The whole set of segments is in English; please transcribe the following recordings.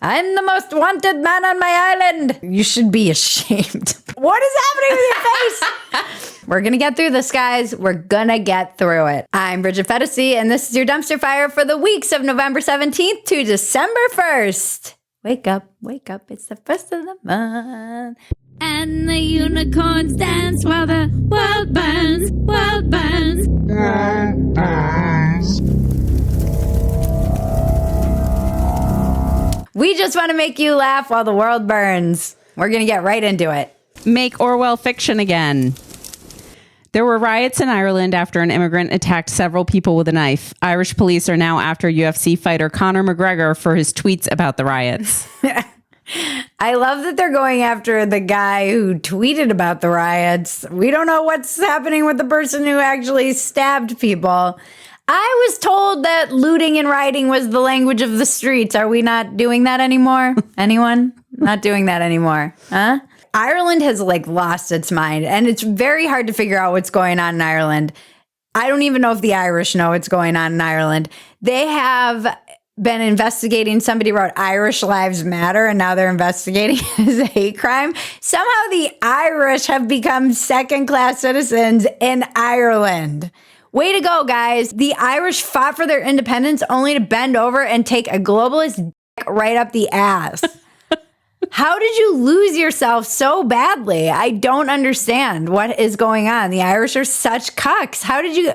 I'm the most wanted man on my island. You should be ashamed. What is happening with your face? We're going to get through this, guys. We're going to get through it. I'm Bridget Phetasy, and this is your dumpster fire for the weeks of November 17th to December 1st. Wake up, wake up. It's the first of the month. And the unicorns dance while the world burns, world burns. World burns. We just want to make you laugh while the world burns. We're going to get right into it. Make Orwell fiction again. There were riots in Ireland after an immigrant attacked several people with a knife. Irish police are now after UFC fighter Conor McGregor for his tweets about the riots. I love that they're going after the guy who tweeted about the riots. We don't know what's happening with the person who actually stabbed people. I was told that looting and rioting was the language of the streets. Are we not doing that anymore? Anyone? Not doing that anymore. Huh? Ireland has lost its mind, and it's very hard to figure out what's going on in Ireland. I don't even know if the Irish know what's going on in Ireland. They have been investigating. Somebody wrote Irish Lives Matter, and now they're investigating it as a hate crime. Somehow the Irish have become second-class citizens in Ireland. Way to go, guys. The Irish fought for their independence only to bend over and take a globalist dick right up the ass. How did you lose yourself so badly? I don't understand what is going on. The Irish are such cucks.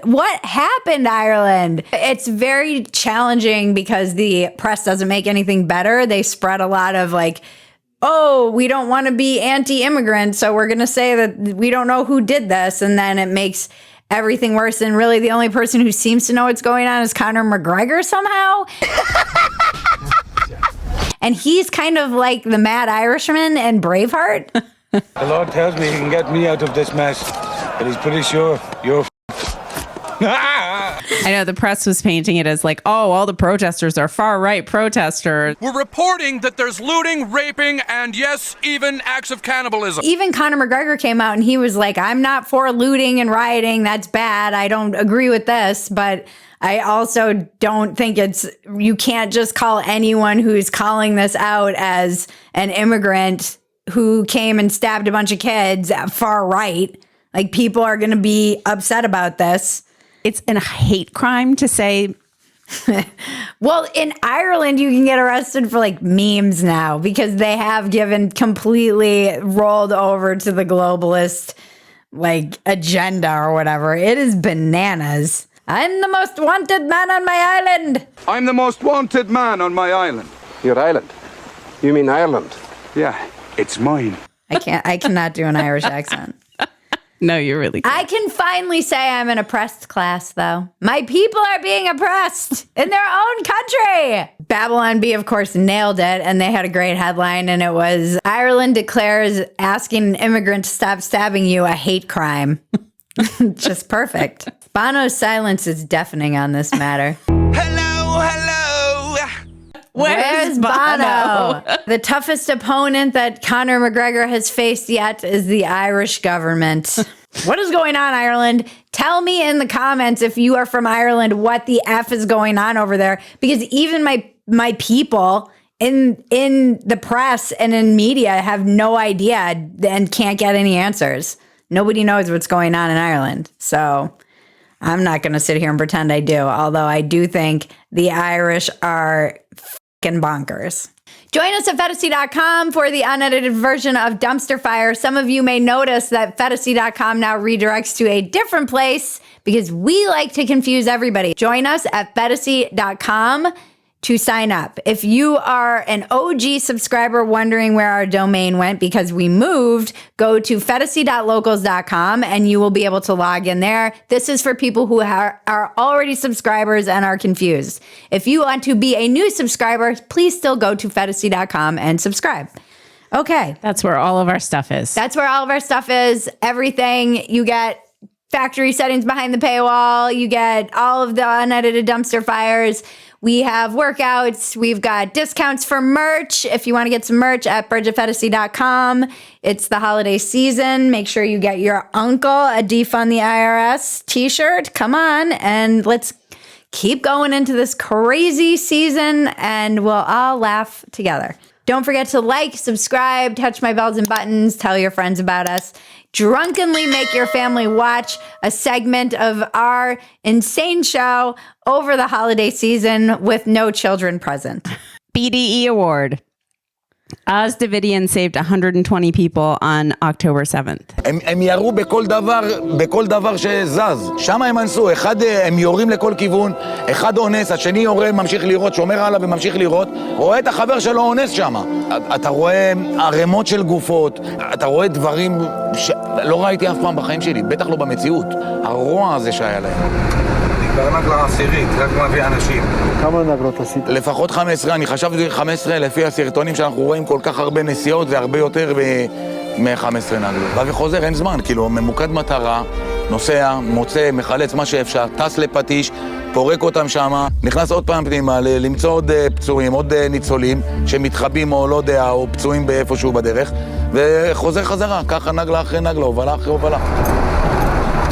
What happened, Ireland? It's very challenging because the press doesn't make anything better. They spread a lot of we don't want to be anti-immigrant, so we're going to say that we don't know who did this, and then it makes everything worse. And really the only person who seems to know what's going on is Conor McGregor somehow. And he's kind of like the Mad Irishman and Braveheart. The Lord tells me he can get me out of this mess, but he's pretty sure you're I know the press was painting it as all the protesters are far-right protesters. We're reporting that there's looting, raping, and yes, even acts of cannibalism. Even Conor McGregor came out and he was like, I'm not for looting and rioting. That's bad. I don't agree with this, but I also don't think you can't just call anyone who's calling this out as an immigrant who came and stabbed a bunch of kids far right. People are going to be upset about this. It's a hate crime to say. Well, in Ireland, you can get arrested for memes now because they have completely rolled over to the globalist agenda or whatever. It is bananas. I'm the most wanted man on my island. I'm the most wanted man on my island. Your island? You mean Ireland? Yeah, it's mine. I cannot do an Irish accent. No, you really can't. I can finally say I'm an oppressed class, though. My people are being oppressed in their own country. Babylon Bee, of course, nailed it, and they had a great headline, and it was, Ireland declares asking an immigrant to stop stabbing you a hate crime. Just perfect. Bono's silence is deafening on this matter. Hello. Where's Bono? The toughest opponent that Conor McGregor has faced yet is the Irish government. What is going on, Ireland? Tell me in the comments if you are from Ireland what the F is going on over there. Because even my people in the press and in media have no idea and can't get any answers. Nobody knows what's going on in Ireland. So I'm not going to sit here and pretend I do. Although I do think the Irish are fucking bonkers. Join us at Phetasy.com for the unedited version of Dumpster Fire. Some of you may notice that Phetasy.com now redirects to a different place because we like to confuse everybody. Join us at Phetasy.com to sign up. If you are an OG subscriber wondering where our domain went because we moved, go to Phetasy.locals.com and you will be able to log in there. This is for people who are already subscribers and are confused. If you want to be a new subscriber, please still go to Phetasy.com and subscribe. Okay. That's where all of our stuff is. That's where all of our stuff is. Everything. You get factory settings behind the paywall. You get all of the unedited dumpster fires. We have workouts. We've got discounts for merch. If you want to get some merch at BridgetPhetasy.com. It's the holiday season. Make sure you get your uncle a Defund the IRS t-shirt. Come on, and let's keep going into this crazy season, and we'll all laugh together. Don't forget to like, subscribe, touch my bells and buttons, tell your friends about us. Drunkenly make your family watch a segment of our insane show over the holiday season with no children present. BDE Award. Oz Davidian saved 120 people on October 7th. הם ירו בכל דבר שזז. שם הם אנסו, הם יורים לכל כיוון, אחד אונס, השני יורה, ממשיך לירות, שומר עליו וממשיך לירות, רואה את החבר שלו אונס שם. אתה רואה ערימות של גופות, אתה רואה דברים שלא ראיתי אף פעם בחיים שלי, בטח לא במציאות. הרוע הזה שהיה להם. כבר נגלה עשירית, רק מביא אנשים. כמה נגלות עשית? לפחות 15, אני חשבתי 15 לפי הסרטונים שאנחנו רואים כל כך הרבה נסיעות, זה הרבה יותר מ-15 נגלות. בא וחוזר, אין זמן, כאילו ממוקד מטרה, נוסע, מוצא, מחלץ מה שאפשר, טס לפטיש, פורק אותם שמה, נכנס עוד פעם פנימה, למצוא עוד פצועים, עוד ניצולים שמתחבים או לא יודע, או פצועים באיפשהו בדרך, וחוזר חזרה, ככה נגלה אחרי נגלה, הובלה אחרי הובלה.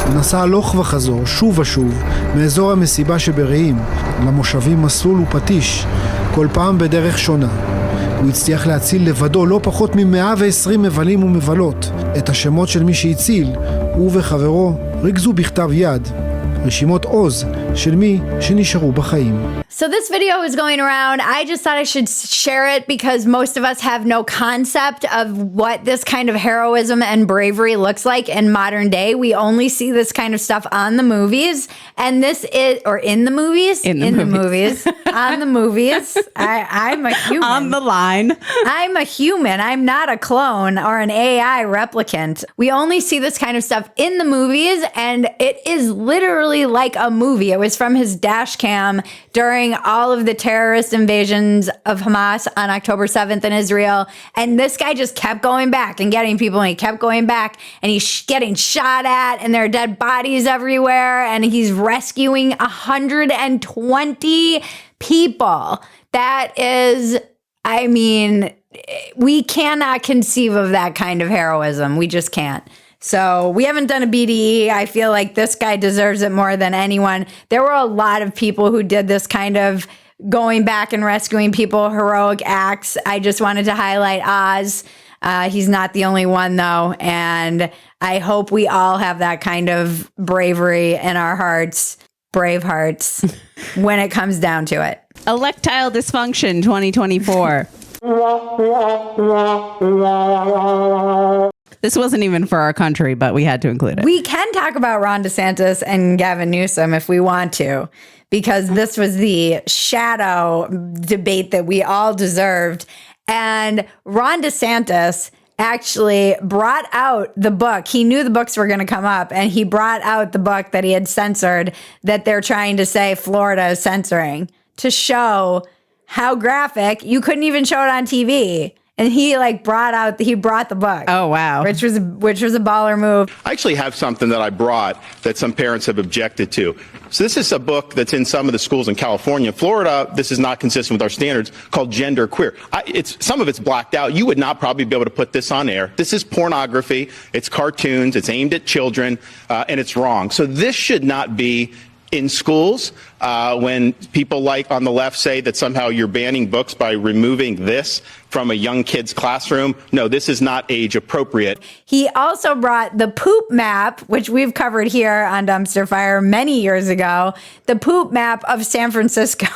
הוא נסע הלוך וחזור, שוב ושוב, מאזור המסיבה שברעים, למושבים מסלול ופטיש, כל פעם בדרך שונה. הוא הצליח להציל לבדו לא פחות מ-120 מבלים ומבלות. את השמות של מי שהציל, הוא וחברו, ריכזו בכתב יד. רשימות עוז של מי שנשארו בחיים. So this video is going around. I just thought I should share it because most of us have no concept of what this kind of heroism and bravery looks like in modern day. We only see this kind of stuff on the movies, and this is, or in the movies? In the movies. On the movies. I'm a human. On the line. I'm a human. I'm not a clone or an AI replicant. We only see this kind of stuff in the movies, and it is literally like a movie. It was from his dash cam during all of the terrorist invasions of Hamas on October 7th in Israel. And this guy just kept going back and getting people, and he kept going back, and he's getting shot at, and there are dead bodies everywhere, and he's rescuing 120 people. That is, I mean, we cannot conceive of that kind of heroism. We just can't. So we haven't done a BDE. I feel like this guy deserves it more than anyone. There were a lot of people who did this kind of going back and rescuing people, heroic acts. I just wanted to highlight Oz. He's not the only one, though. And I hope we all have that kind of bravery in our hearts, brave hearts, when it comes down to it. Electile Dysfunction 2024. This wasn't even for our country, but we had to include it. We can talk about Ron DeSantis and Gavin Newsom if we want to, because this was the shadow debate that we all deserved. And Ron DeSantis actually brought out the book. He knew the books were going to come up, and he brought out the book that he had censored that they're trying to say Florida is censoring to show how graphic. You couldn't even show it on TV. And he brought the book. Oh, wow. Which was a baller move. I actually have something that I brought that some parents have objected to. So this is a book that's in some of the schools in California. Florida, this is not consistent with our standards, called Gender Queer. Some of it's blacked out. You would not probably be able to put this on air. This is pornography. It's cartoons. It's aimed at children, and it's wrong. So this should not be in schools. When people on the left say that somehow you're banning books by removing this from a young kid's classroom, no, this is not age appropriate. He also brought the poop map, which we've covered here on Dumpster Fire many years ago, the poop map of San Francisco.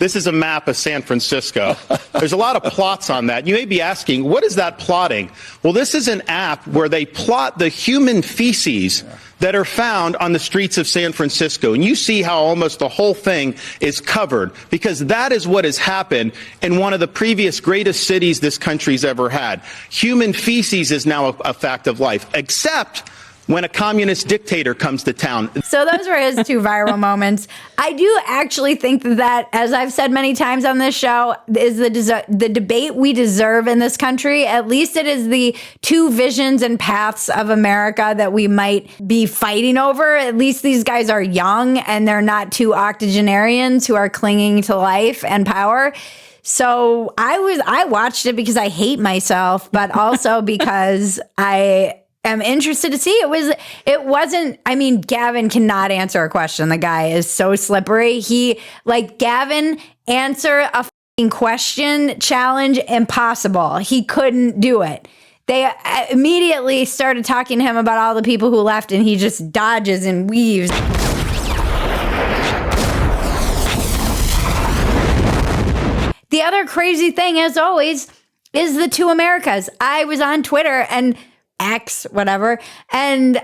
This is a map of San Francisco. There's a lot of plots on that. You may be asking, what is that plotting? Well, this is an app where they plot the human feces that are found on the streets of San Francisco. And you see how almost the whole thing is covered, because that is what has happened in one of the previous greatest cities this country's ever had. Human feces is now a fact of life, except when a communist dictator comes to town. So those were his two viral moments. I do actually think that, as I've said many times on this show, is the debate we deserve in this country. At least it is the two visions and paths of America that we might be fighting over. At least these guys are young, and they're not two octogenarians who are clinging to life and power. So I watched it because I hate myself, but also because I am interested to see. Gavin cannot answer a question. The guy is so slippery. Gavin answer a fucking question challenge, impossible. He couldn't do it. They immediately started talking to him about all the people who left, and he just dodges and weaves. The other crazy thing, as always, is the two Americas. I was on Twitter and X, whatever, and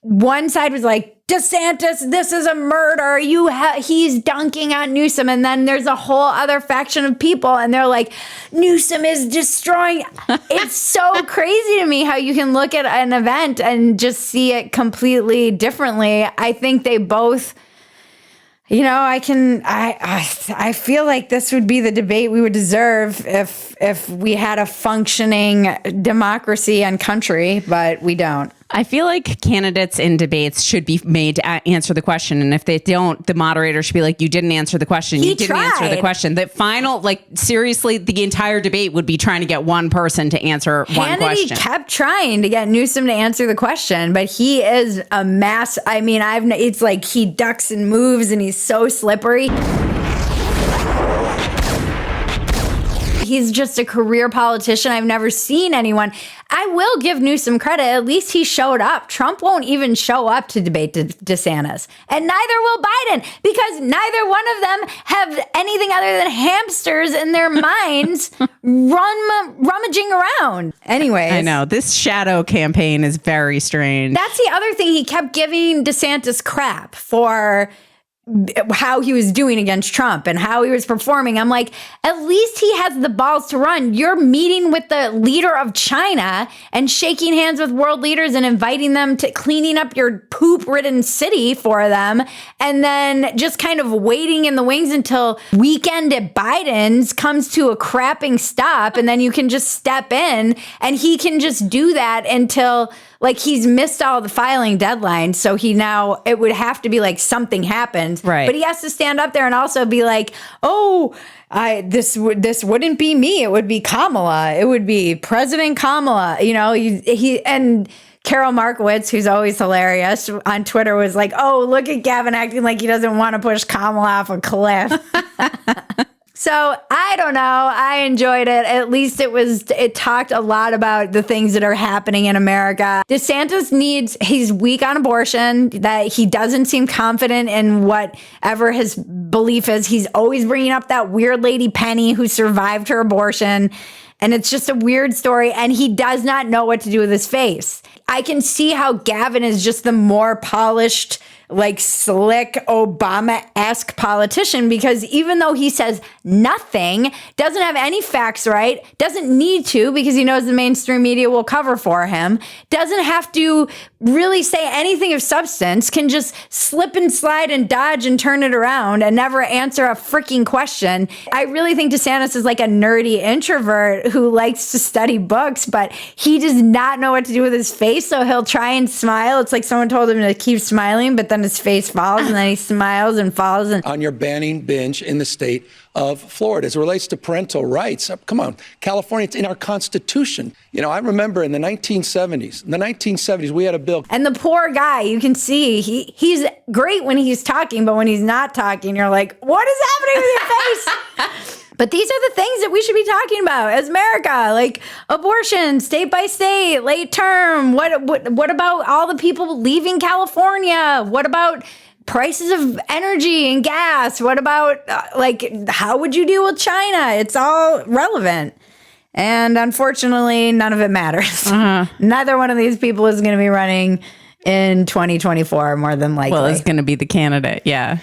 one side was like, DeSantis, this is a murder. He's dunking on Newsom. And then there's a whole other faction of people, and they're like, Newsom is destroying. It's so crazy to me how you can look at an event and just see it completely differently. I think they both... I feel like this would be the debate we would deserve if we had a functioning democracy and country, but we don't. I feel like candidates in debates should be made to answer the question. And if they don't, the moderator should be like, you didn't answer the question. You didn't answer the question. The final, seriously, the entire debate would be trying to get one person to answer one question. Hannity kept trying to get Newsom to answer the question, but he is a mass. It's like he ducks and moves and he's so slippery. He's just a career politician. I've never seen anyone. I will give Newsom credit. At least he showed up. Trump won't even show up to debate DeSantis. And neither will Biden, because neither one of them have anything other than hamsters in their minds rummaging around. Anyways. I know. This shadow campaign is very strange. That's the other thing. He kept giving DeSantis crap for how he was doing against Trump and how he was performing. I'm like, at least he has the balls to run. You're meeting with the leader of China and shaking hands with world leaders and inviting them to cleaning up your poop-ridden city for them, and then just kind of waiting in the wings until weekend at Biden's comes to a crapping stop, and then you can just step in, and he can just do that until he's missed all the filing deadlines. So it would have to be something happened. Right. But he has to stand up there and also be like, this wouldn't be me. It would be Kamala. It would be President Kamala. He and Carol Markowitz, who's always hilarious on Twitter, was like, oh, look at Gavin acting like he doesn't want to push Kamala off a cliff. So I don't know. I enjoyed it. At least it talked a lot about the things that are happening in America. DeSantis he's weak on abortion, that he doesn't seem confident in whatever his belief is. He's always bringing up that weird lady Penny who survived her abortion. And it's just a weird story. And he does not know what to do with his face. I can see how Gavin is just the more polished, slick Obama-esque politician, because even though he says nothing, doesn't have any facts right, doesn't need to because he knows the mainstream media will cover for him, doesn't have to really say anything of substance, can just slip and slide and dodge and turn it around and never answer a freaking question. I really think DeSantis is like a nerdy introvert who likes to study books, but he does not know what to do with his face, so he'll try and smile. It's like someone told him to keep smiling, but then his face falls, and then he smiles and falls. On your banning binge in the state of Florida. As it relates to parental rights, come on, California, it's in our Constitution. I remember in the 1970s, we had a bill. And the poor guy, you can see, he's great when he's talking, but when he's not talking, you're like, what is happening with your face? But these are the things that we should be talking about as America, like abortion, state by state, late term. What about all the people leaving California? What about prices of energy and gas? What about how would you deal with China? It's all relevant. And unfortunately, none of it matters. Neither one of these people is going to be running in 2024, more than likely. Well, it's going to be the candidate. Yeah.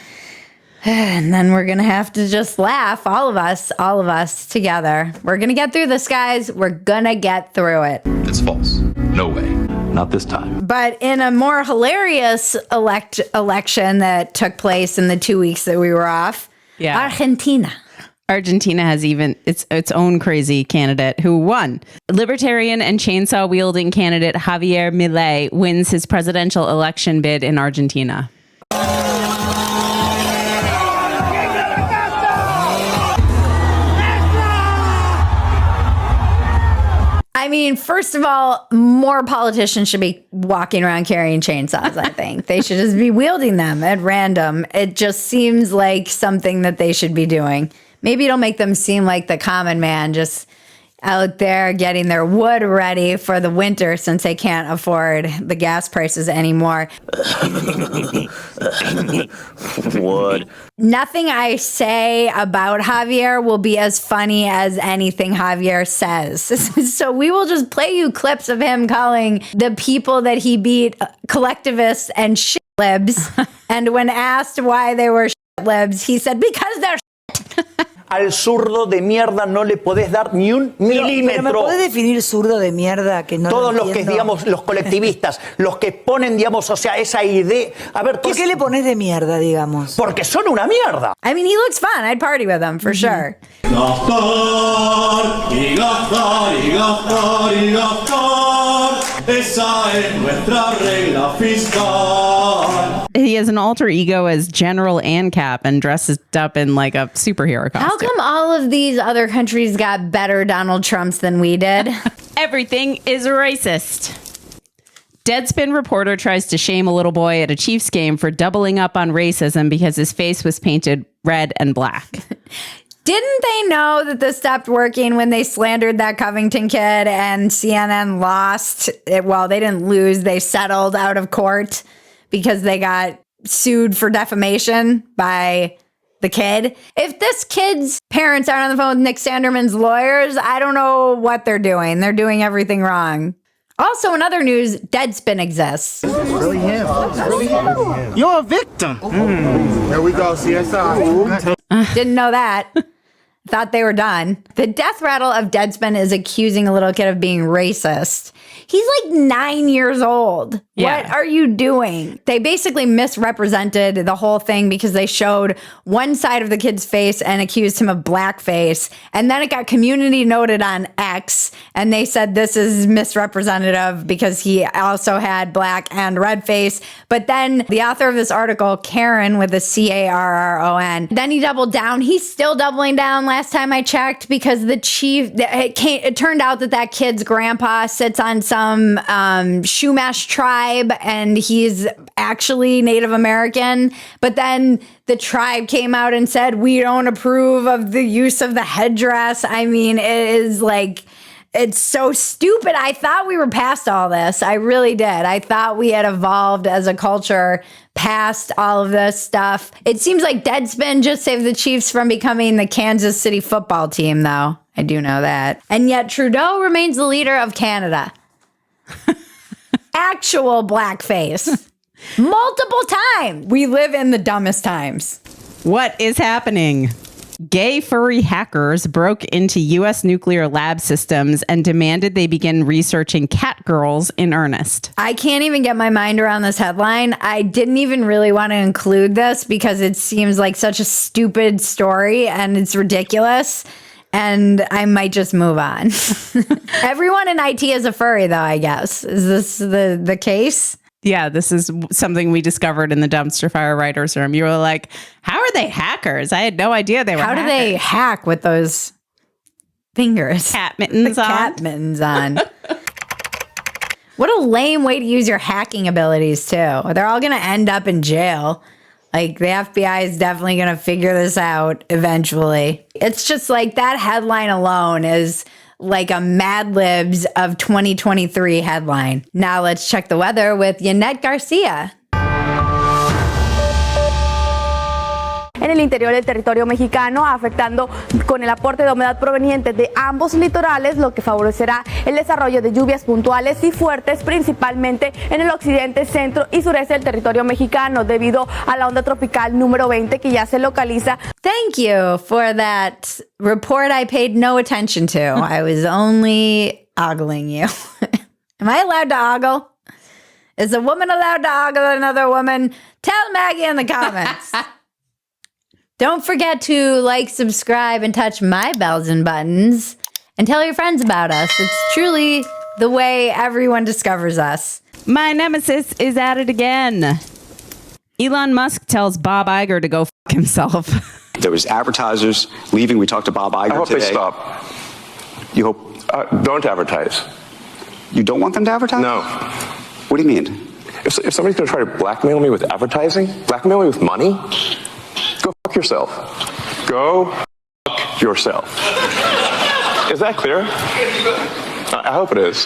And then we're going to have to just laugh, all of us together. We're going to get through this, guys. We're going to get through it. It's false. No way. Not this time. But in a more hilarious election that took place in the 2 weeks that we were off, Argentina has even its own crazy candidate who won. Libertarian and chainsaw-wielding candidate Javier Milei wins his presidential election bid in Argentina. I mean, first of all, more politicians should be walking around carrying chainsaws, I think. They should just be wielding them at random. It just seems like something that they should be doing. Maybe it'll make them seem like the common man just out there getting their wood ready for the winter since they can't afford the gas prices anymore. Wood. Nothing I say about Javier will be as funny as anything Javier says. So we will just play you clips of him calling the people that he beat collectivists and shit libs. And when asked why they were shit libs, he said, because they're shit. Al zurdo de mierda no le podés dar ni un milímetro. Pero ¿me podés definir zurdo de mierda? Que no todos lo los que, digamos, los colectivistas, los que ponen, digamos, o sea, esa idea... A ver, ¿por qué le pones de mierda, digamos? Porque son una mierda. I mean, he looks fun. I'd party with him, for sure. Gastar, y gastar, y gastar, y gastar. Esa es nuestra regla fiscal. He has an alter ego as General ANCAP and dresses up in like a superhero costume. How come all of these other countries got better Donald Trumps than we did? Everything is racist. Deadspin reporter tries to shame a little boy at a Chiefs game for doubling up on racism because his face was painted red and black. Didn't they know that this stopped working when they slandered that Covington kid and CNN lost? Well, they didn't lose. They settled out of court because they got sued for defamation by the kid. If this kid's parents aren't on the phone with Nick Sanderman's lawyers, I don't know what they're doing. They're doing everything wrong. Also, in other news, Deadspin exists. It's really him. It's really him. You're a victim. There we go, CSI. Didn't know that. Thought they were done. The death rattle of Deadspin is accusing a little kid of being racist. He's like 9 years old. Yeah. What are you doing? They basically misrepresented the whole thing because they showed one side of the kid's face and accused him of blackface. And then it got community noted on X. And they said this is misrepresentative because he also had black and red face. But then the author of this article, Karen with a Carron, then he doubled down. He's still doubling down last time I checked because the chief, it turned out that kid's grandpa sits on some Shumash tribe and he's actually Native American. But then the tribe came out and said, we don't approve of the use of the headdress. I mean, it is like, it's so stupid. I thought we were past all this. I really did. I thought we had evolved as a culture past all of this stuff. It seems like Deadspin just saved the Chiefs from becoming the Kansas City football team, though. I do know that. And yet Trudeau remains the leader of Canada. Actual blackface. Multiple times. We live in the dumbest times. What is happening? Gay furry hackers broke into U.S. nuclear lab systems and demanded they begin researching cat girls in earnest. I can't even get my mind around this headline. I didn't even really want to include this because it seems like such a stupid story and it's ridiculous. And I might just move on. Everyone in IT is a furry, though, I guess. Is this the case? Yeah, this is something we discovered in the Dumpster Fire Writers Room. You were like, how are they hackers? I had no idea they were hackers. How do they hack with those fingers? Cat mittens on. Cat mittens on. What a lame way to use your hacking abilities, too. They're all going to end up in jail. Like, the FBI is definitely going to figure this out eventually. It's just like that headline alone is like a Mad Libs of 2023 headline. Now let's check the weather with Yanette Garcia. En el interior del territorio mexicano, afectando con el aporte de humedad proveniente de ambos litorales, lo que favorecerá el desarrollo de lluvias puntuales y fuertes, principalmente en el occidente, centro y sureste del territorio mexicano, debido a la onda tropical número 20 que ya se localiza. Thank you for that report I paid no attention to. I was only ogling you. Am I allowed to ogle? Is a woman allowed to ogle another woman? Tell Maggie in the comments. Don't forget to like, subscribe, and touch my bells and buttons. And tell your friends about us. It's truly the way everyone discovers us. My nemesis is at it again. Elon Musk tells Bob Iger to go fuck himself. There was advertisers leaving. We talked to Bob Iger today. I hope they stop. You hope Don't advertise. You don't want them to advertise? No. What do you mean? If somebody's going to try to blackmail me with advertising, blackmail me with money, go fuck yourself. Go fuck yourself. Is that clear? I hope it is.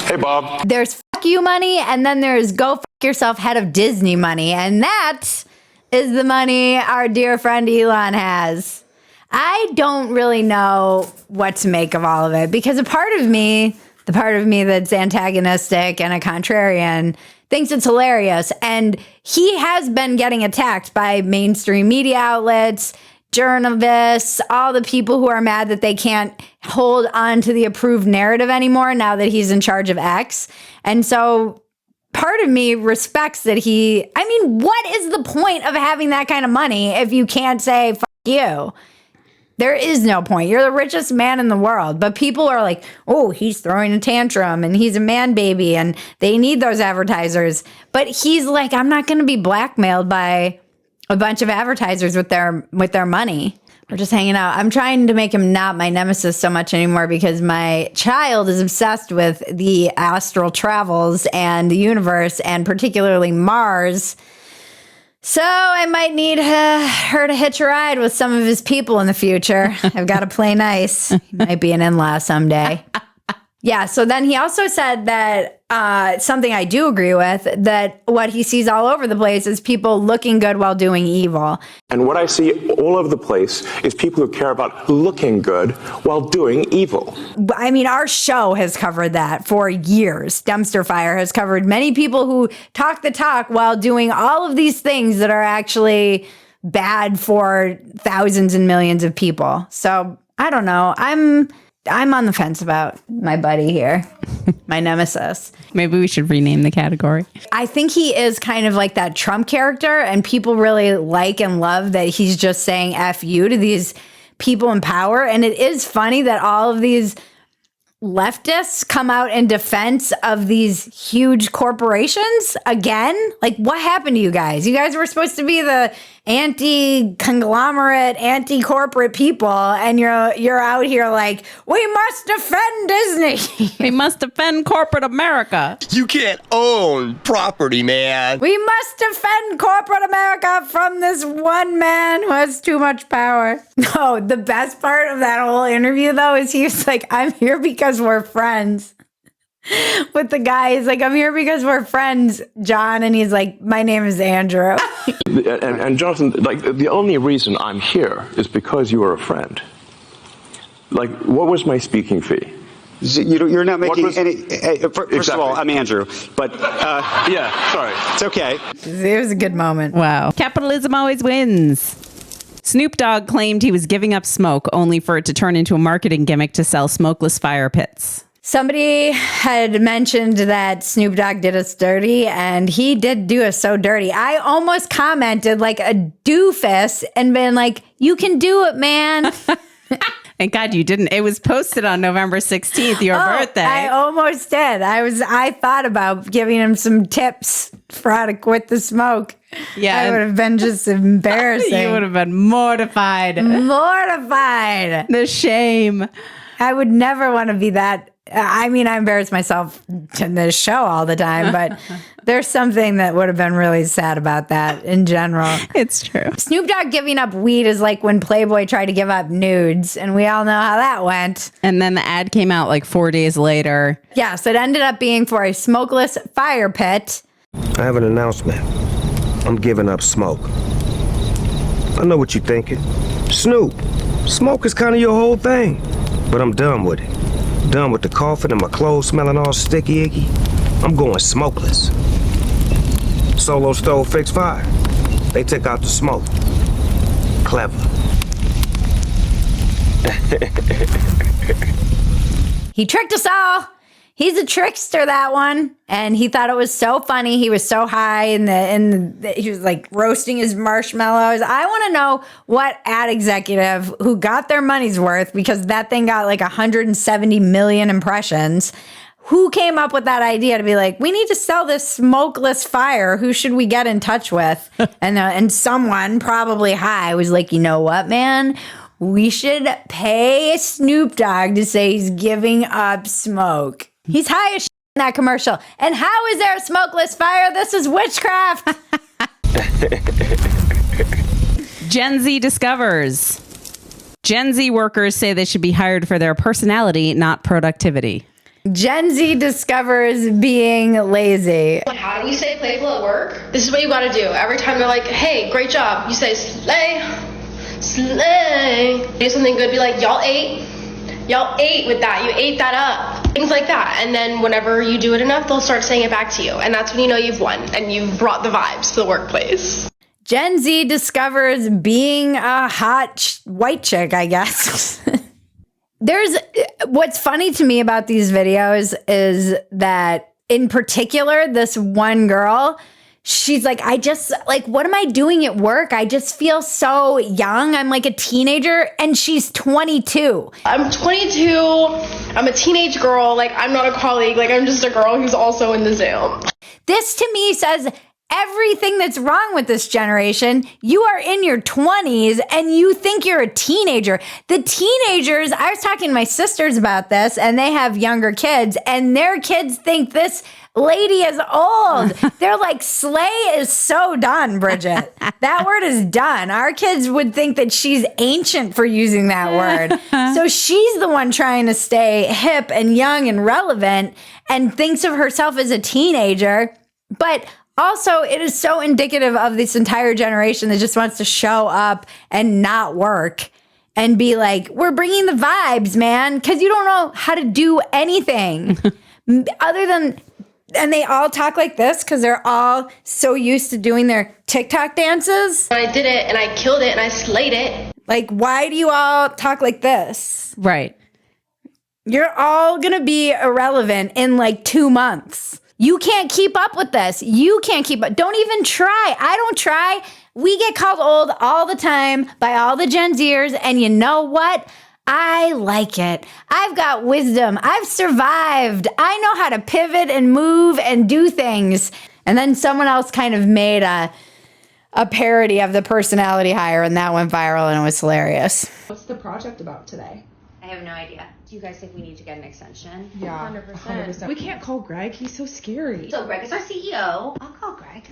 Hey, Bob. There's fuck you money, and then there's go fuck yourself head of Disney money. And that is the money our dear friend Elon has. I don't really know what to make of all of it, because the part of me that's antagonistic and a contrarian thinks it's hilarious. And he has been getting attacked by mainstream media outlets, journalists, all the people who are mad that they can't hold on to the approved narrative anymore now that he's in charge of X. And so part of me respects that what is the point of having that kind of money if you can't say fuck you? There is no point. You're the richest man in the world. But people are like, oh, he's throwing a tantrum and he's a man baby and they need those advertisers. But he's like, I'm not going to be blackmailed by a bunch of advertisers with their money. We're just hanging out. I'm trying to make him not my nemesis so much anymore because my child is obsessed with the astral travels and the universe and particularly Mars. So I might need her to hitch a ride with some of his people in the future. I've got to play nice. He might be an in-law someday. Yeah, so then he also said that something I do agree with, that what he sees all over the place is people looking good while doing evil. And what I see all over the place is people who care about looking good while doing evil. I mean, our show has covered that for years. Dumpster Fire has covered many people who talk the talk while doing all of these things that are actually bad for thousands and millions of people. So I don't know. I'm on the fence about my buddy here, my nemesis. Maybe we should rename the category. I think he is kind of like that Trump character, and people really like and love that he's just saying F you to these people in power. And it is funny that all of these leftists come out in defense of these huge corporations again. Like, what happened to you guys? You guys were supposed to be the anti-conglomerate, anti-corporate people, and you're out here like, we must defend Disney. We must defend corporate America. You can't own property, man. We must defend corporate America from this one man who has too much power. No, the best part of that whole interview, though, is he was like, I'm here because we're friends. With the guy, he's like, I'm here because we're friends, John. And he's like, my name is Andrew. And Jonathan, like, the only reason I'm here is because you are a friend. Like, what was my speaking fee? You're not making any. First of all, I'm Andrew, but yeah, sorry, it's okay. It was a good moment. Wow, capitalism always wins. Snoop Dogg claimed he was giving up smoke only for it to turn into a marketing gimmick to sell smokeless fire pits. Somebody had mentioned that Snoop Dogg did us dirty, and he did do us so dirty. I almost commented like a doofus and been like, you can do it, man. Thank God you didn't. It was posted on November 16th, your birthday. I almost did. I thought about giving him some tips for how to quit the smoke. Yeah. I would have been just embarrassing. You would have been mortified. Mortified. The shame. I would never want to be that. I mean, I embarrass myself in this show all the time, but there's something that would have been really sad about that in general. It's true. Snoop Dogg giving up weed is like when Playboy tried to give up nudes, and we all know how that went. And then the ad came out like 4 days later. Yeah, so it ended up being for a smokeless fire pit. I have an announcement. I'm giving up smoke. I know what you're thinking. Snoop, smoke is kind of your whole thing, but I'm done with it. Done with the coughing and my clothes smelling all sticky icky. I'm going smokeless. Solo stove fixed fire. They took out the smoke. Clever. He tricked us all. He's a trickster, that one. And he thought it was so funny. He was so high and he was like roasting his marshmallows. I want to know what ad executive who got their money's worth, because that thing got like 170 million impressions. Who came up with that idea to be like, we need to sell this smokeless fire. Who should we get in touch with? And someone probably high was like, you know what, man? We should pay Snoop Dogg to say he's giving up smoke. He's high as shit in that commercial. And how is there a smokeless fire? This is witchcraft. Gen Z discovers. Gen Z workers say they should be hired for their personality, not productivity. Gen Z discovers being lazy. How do you stay playful at work? This is what you gotta do. Every time they're like, hey, great job, you say, slay, slay. Do something good, be like, y'all ate with that. You ate that up. Things like that. And then whenever you do it enough, they'll start saying it back to you. And that's when you know you've won and you've brought the vibes to the workplace. Gen Z discovers being a hot white chick, I guess. What's funny to me about these videos is that in particular, this one girl, she's like, what am I doing at work? I just feel so young. I'm like a teenager, and she's 22. I'm 22. I'm a teenage girl. Like, I'm not a colleague. Like, I'm just a girl who's also in the Zoom. This to me says everything that's wrong with this generation. You are in your 20s and you think you're a teenager. The teenagers, I was talking to my sisters about this, and they have younger kids, and their kids think this lady is old. They're like, slay is so done, Bridget. That word is done. Our kids would think that she's ancient for using that word. So she's the one trying to stay hip and young and relevant and thinks of herself as a teenager. But also, it is so indicative of this entire generation that just wants to show up and not work and be like, we're bringing the vibes, man, because you don't know how to do anything other than, and they all talk like this because they're all so used to doing their TikTok dances. I did it and I killed it and I slayed it. Like, why do you all talk like this? Right. You're all going to be irrelevant in like 2 months. You can't keep up with this. You can't keep up. Don't even try. I don't try. We get called old all the time by all the Gen Zers. And you know what? I like it. I've got wisdom. I've survived. I know how to pivot and move and do things. And then someone else kind of made a parody of the personality hire, and that went viral, and it was hilarious. What's the project about today? I have no idea. Do you guys think we need to get an extension? Yeah, 100%. We can't call Greg. He's so scary. So Greg is our CEO. I'll call Greg.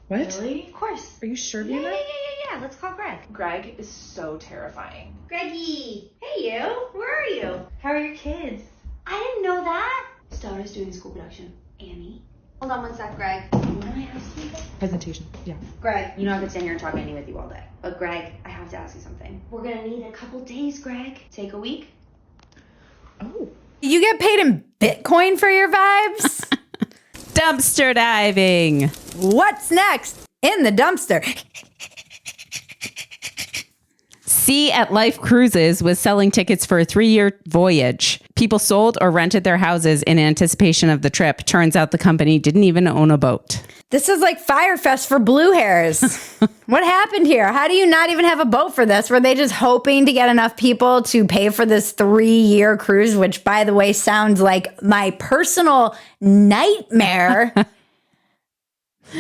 What? Really? Of course. Are you sure of you? Yeah. Let's call Greg. Greg is so terrifying. Greggy! Hey you! Where are you? How are your kids? I didn't know that. Star's doing school production. Annie? Hold on one sec, Greg. You want to ask something? Presentation. Yeah. Greg, you know I could stand here and talk Annie with you all day. But Greg, I have to ask you something. We're gonna need a couple days, Greg. Take a week? Oh. You get paid in Bitcoin for your vibes? Dumpster diving. What's next in the dumpster? Sea at Life Cruises was selling tickets for a 3-year voyage. People sold or rented their houses in anticipation of the trip. Turns out the company didn't even own a boat. This is like Firefest for blue hairs. What happened here? How do you not even have a boat for this? Were they just hoping to get enough people to pay for this 3-year cruise, which, by the way, sounds like my personal nightmare?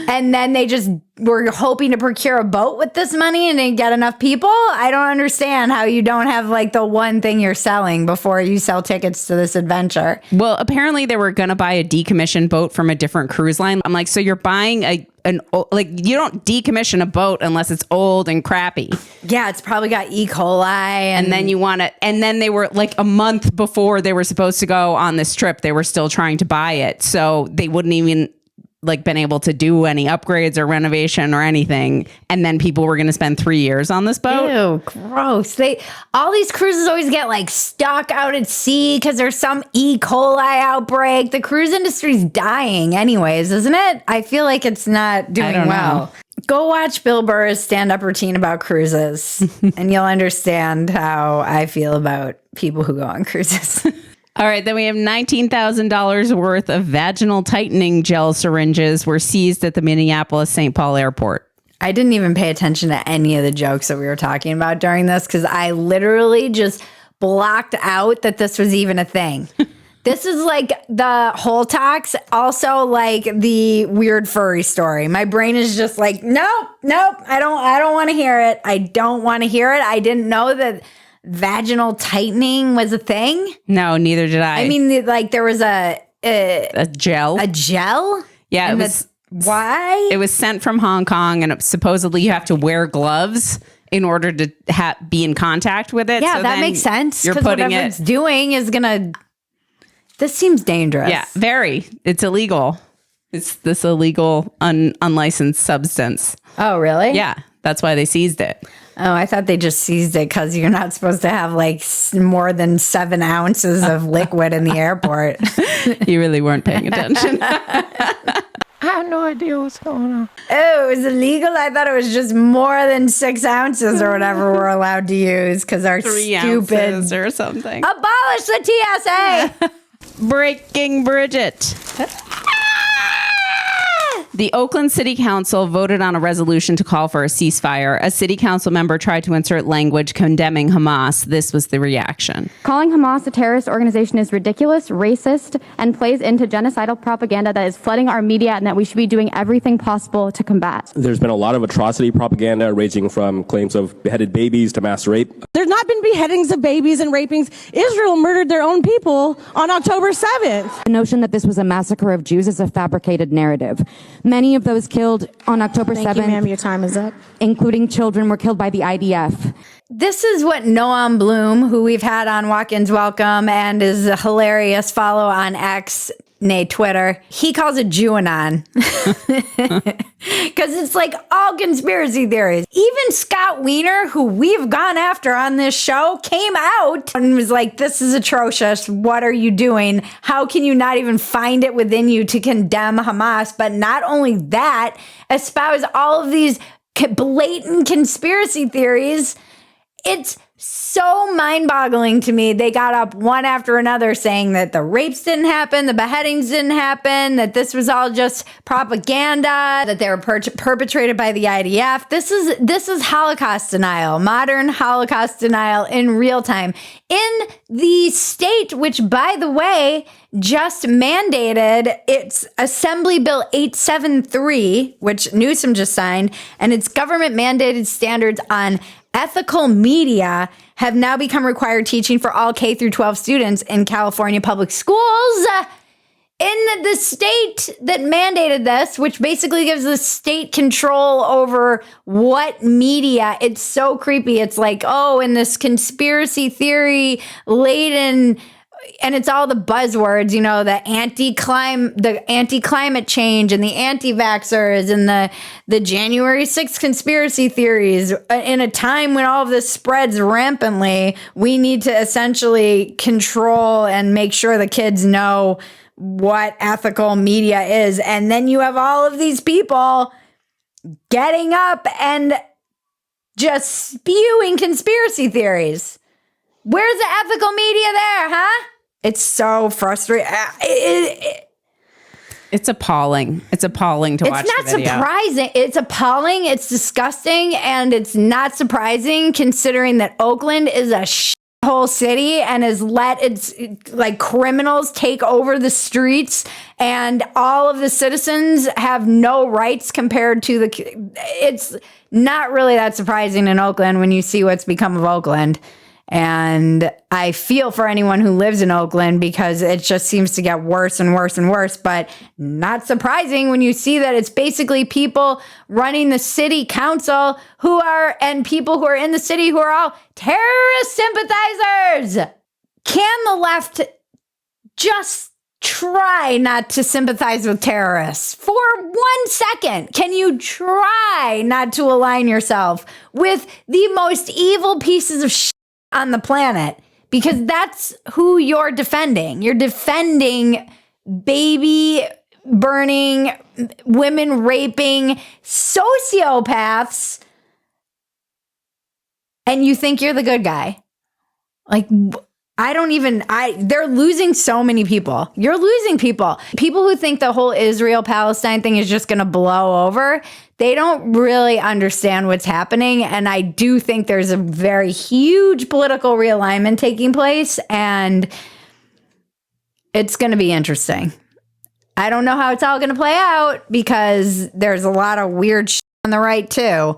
And then they just were hoping to procure a boat with this money and didn't get enough people? I don't understand how you don't have like the one thing you're selling before you sell tickets to this adventure. Well, apparently they were going to buy a decommissioned boat from a different cruise line. I'm like, so you're buying you don't decommission a boat unless it's old and crappy. Yeah, it's probably got E. coli. And then you want to, and then they were like a month before they were supposed to go on this trip, they were still trying to buy it. So they wouldn't even like been able to do any upgrades or renovation or anything, and then people were going to spend 3 years on this boat. Ew, gross. All these cruises always get like stuck out at sea because there's some E. coli outbreak. The cruise industry's dying anyways, isn't it? I feel like it's not doing well. Go watch Bill Burr's stand-up routine about cruises and you'll understand how I feel about people who go on cruises. All right, then we have $19,000 worth of vaginal tightening gel syringes were seized at the Minneapolis-St. Paul airport. I didn't even pay attention to any of the jokes that we were talking about during this because I literally just blocked out that this was even a thing. This is like the whole talks, also like the weird furry story. My brain is just like, nope, I don't want to hear it. I don't want to hear it. I didn't know that vaginal tightening was a thing? No, neither did I. I mean, like there was a gel. A gel? Yeah, And it was. Why? It was sent from Hong Kong, and supposedly you have to wear gloves in order to be in contact with it. Yeah, So that then makes sense. You're Because putting whatever it. it's doing is gonna. This seems dangerous. Yeah, very. It's illegal. It's this illegal, unlicensed substance. Oh, really? Yeah, that's why they seized it. Oh, I thought they just seized it because you're not supposed to have like more than 7 ounces of liquid in the airport. You really weren't paying attention. I have no idea what's going on. Oh, it was illegal? I thought it was just more than 6 ounces or whatever we're allowed to use because our 3 stupid ounces or something. Abolish the TSA. Breaking Bridget. The Oakland City Council voted on a resolution to call for a ceasefire. A city council member tried to insert language condemning Hamas. This was the reaction. Calling Hamas a terrorist organization is ridiculous, racist, and plays into genocidal propaganda that is flooding our media and that we should be doing everything possible to combat. There's been a lot of atrocity propaganda ranging from claims of beheaded babies to mass rape. There's not been beheadings of babies and rapings. Israel murdered their own people on October 7th. The notion that this was a massacre of Jews is a fabricated narrative. Many of those killed on October 7th, Thank you, ma'am. Your time is up. including children, were killed by the IDF. This is what Noam Bloom, who we've had on Walk-Ins Welcome and is a hilarious follow on X, nay Twitter, he calls it Jewanon. Because it's like all conspiracy theories. Even Scott Wiener, who we've gone after on this show, came out and was like, this is atrocious. What are you doing? How can you not even find it within you to condemn Hamas? But not only that, espouse all of these blatant conspiracy theories. It's so mind-boggling to me. They got up one after another saying that the rapes didn't happen, the beheadings didn't happen, that this was all just propaganda, that they were perpetrated by the IDF. This is Holocaust denial, modern Holocaust denial in real time. In the state, which, by the way, just mandated its Assembly Bill 873, which Newsom just signed, and its government-mandated standards on ethical media have now become required teaching for all K through 12 students in California public schools. In the state that mandated this, which basically gives the state control over what media, it's so creepy. It's like, oh, in this conspiracy theory laden, and it's all the buzzwords, you know, the anti-climate change and the anti-vaxxers and the January 6th conspiracy theories. In a time when all of this spreads rampantly, we need to essentially control and make sure the kids know what ethical media is. And then you have all of these people getting up and just spewing conspiracy theories. Where's the ethical media there, huh? It's so frustrating. It's appalling. It's appalling to watch the video. It's not surprising. It's appalling. It's disgusting. And it's not surprising considering that Oakland is a shithole city and has let its like criminals take over the streets, and all of the citizens have no rights compared to the... It's not really that surprising in Oakland when you see what's become of Oakland. And I feel for anyone who lives in Oakland because it just seems to get worse and worse and worse. But not surprising when you see that it's basically people running the city council and people who are in the city who are all terrorist sympathizers. Can the left just try not to sympathize with terrorists for 1 second? Can you try not to align yourself with the most evil pieces of shit on the planet? Because that's who you're defending. You're defending baby burning, women raping sociopaths, and you think you're the good guy. Like, they're losing so many people. You're losing people. People who think the whole Israel-Palestine thing is just going to blow over, they don't really understand what's happening. And I do think there's a very huge political realignment taking place, and it's going to be interesting. I don't know how it's all going to play out because there's a lot of weird shit on the right too,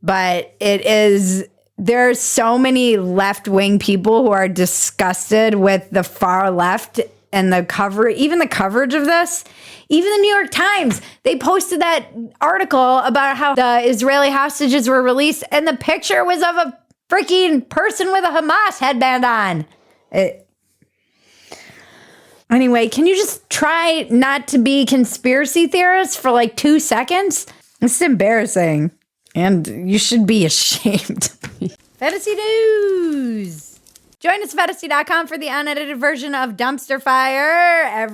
but it is There's so many left-wing people who are disgusted with the far left and the coverage of this. Even the New York Times, they posted that article about how the Israeli hostages were released, and the picture was of a freaking person with a Hamas headband on. Anyway, can you just try not to be conspiracy theorists for like 2 seconds? This is embarrassing, and you should be ashamed. Phetasy News. Join us at Phetasy.com for the unedited version of Dumpster Fire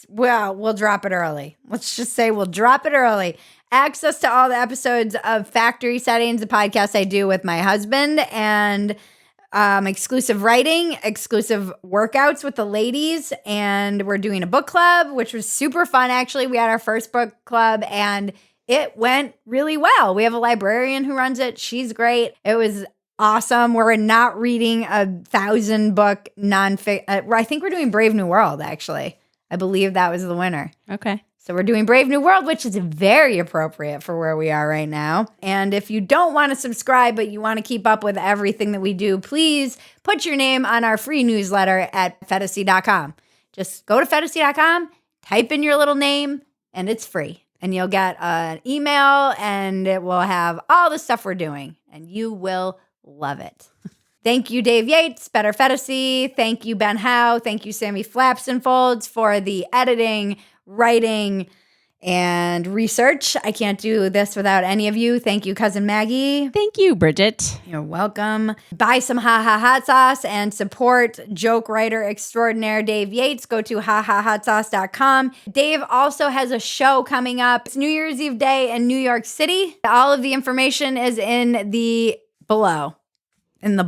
we'll drop it early. Let's just say we'll drop it early. Access to all the episodes of Factory Settings, the podcast I do with my husband, and exclusive writing, exclusive workouts with the ladies, and we're doing a book club, which was super fun. Actually, we had our first book club, and it went really well. We have a librarian who runs it. She's great. It was awesome. We're not reading 1,000-book nonfiction. I think we're doing Brave New World, actually. I believe that was the winner. Okay. So we're doing Brave New World, which is very appropriate for where we are right now. And if you don't want to subscribe, but you want to keep up with everything that we do, please put your name on our free newsletter at Phetasy.com. Just go to Phetasy.com, type in your little name, and it's free. And you'll get an email, and it will have all the stuff we're doing, and you will love it. Thank you, Dave Yates, Better Phetasy. Thank you, Ben Howe. Thank you, Sammy Flaps and Folds, for the editing, writing, and research. I can't do this without any of you. Thank you, Cousin Maggie. Thank you, Bridget. You're welcome. Buy some hot sauce and support joke writer extraordinaire Dave Yates. Go to hahahotsauce.com. Dave also has a show coming up. It's New Year's Eve Day in New York City. All of the information is in the below. And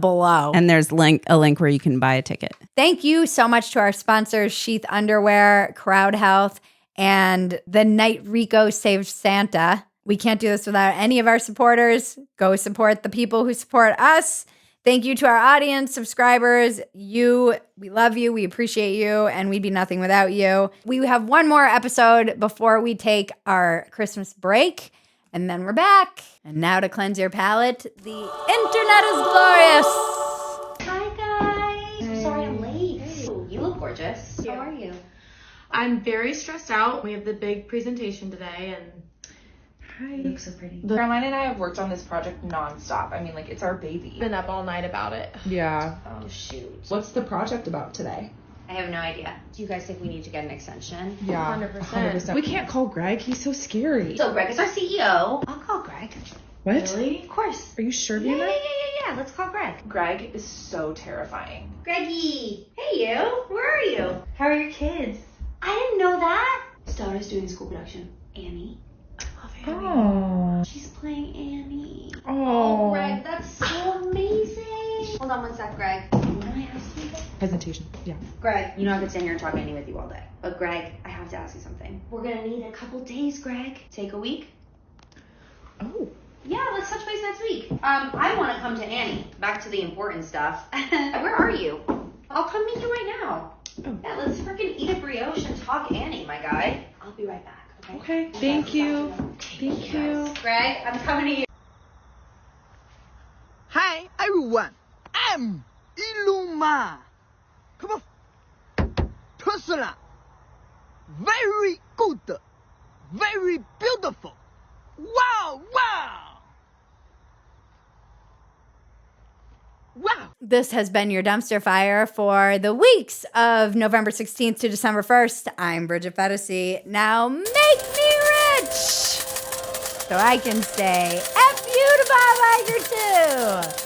there's a link where you can buy a ticket. Thank you so much to our sponsors, Sheath Underwear, CrowdHealth, and the night Rico saved Santa. We can't do this without any of our supporters. Go support the people who support us. Thank you to our audience, subscribers. We love you, we appreciate you, and we'd be nothing without you. We have one more episode before we take our Christmas break. And then we're back. And now to cleanse your palate, the internet is glorious. Hi, guys. I'm sorry I'm late. Hey. You look gorgeous. How are you? I'm very stressed out. We have the big presentation today, and hi. You look so pretty. Caroline and I have worked on this project nonstop. I mean, like, it's our baby. Been up all night about it. Yeah. Oh, shoot. What's the project about today? I have no idea. Do you guys think we need to get an extension? Yeah, 100%. We can't call Greg. He's so scary. So Greg is our CEO. I'll call Greg. What? Really? Of course. Are you sure, Yeah, Vienna? yeah. Let's call Greg. Greg is so terrifying. Greggy. Hey, you. Where are you? How are your kids? I didn't know that. Star's doing school production. Annie. I love Annie. Oh. She's playing Annie. Oh. Greg, that's so amazing. Hold on one sec, Greg. Can I ask you? Presentation. Yeah. Greg, you know I could stand here and talk Annie with you all day. But Greg, I have to ask you something. We're gonna need a couple days, Greg. Take a week. Oh. Yeah, let's touch base next week. I want to come to Annie. Back to the important stuff. Where are you? I'll come meet you right now. Oh. Yeah, let's freaking eat a brioche and talk Annie, my guy. I'll be right back. Okay. Thank you. Thank you. Greg, I'm coming to you. Hi, everyone. I'm Elon Musk. Come on. Tesla. Very good. Very beautiful. Wow, wow. Wow. This has been your dumpster fire for the weeks of November 16th to December 1st. I'm Bridget Phetasy. Now make me rich so I can say F you to Bob Iger too.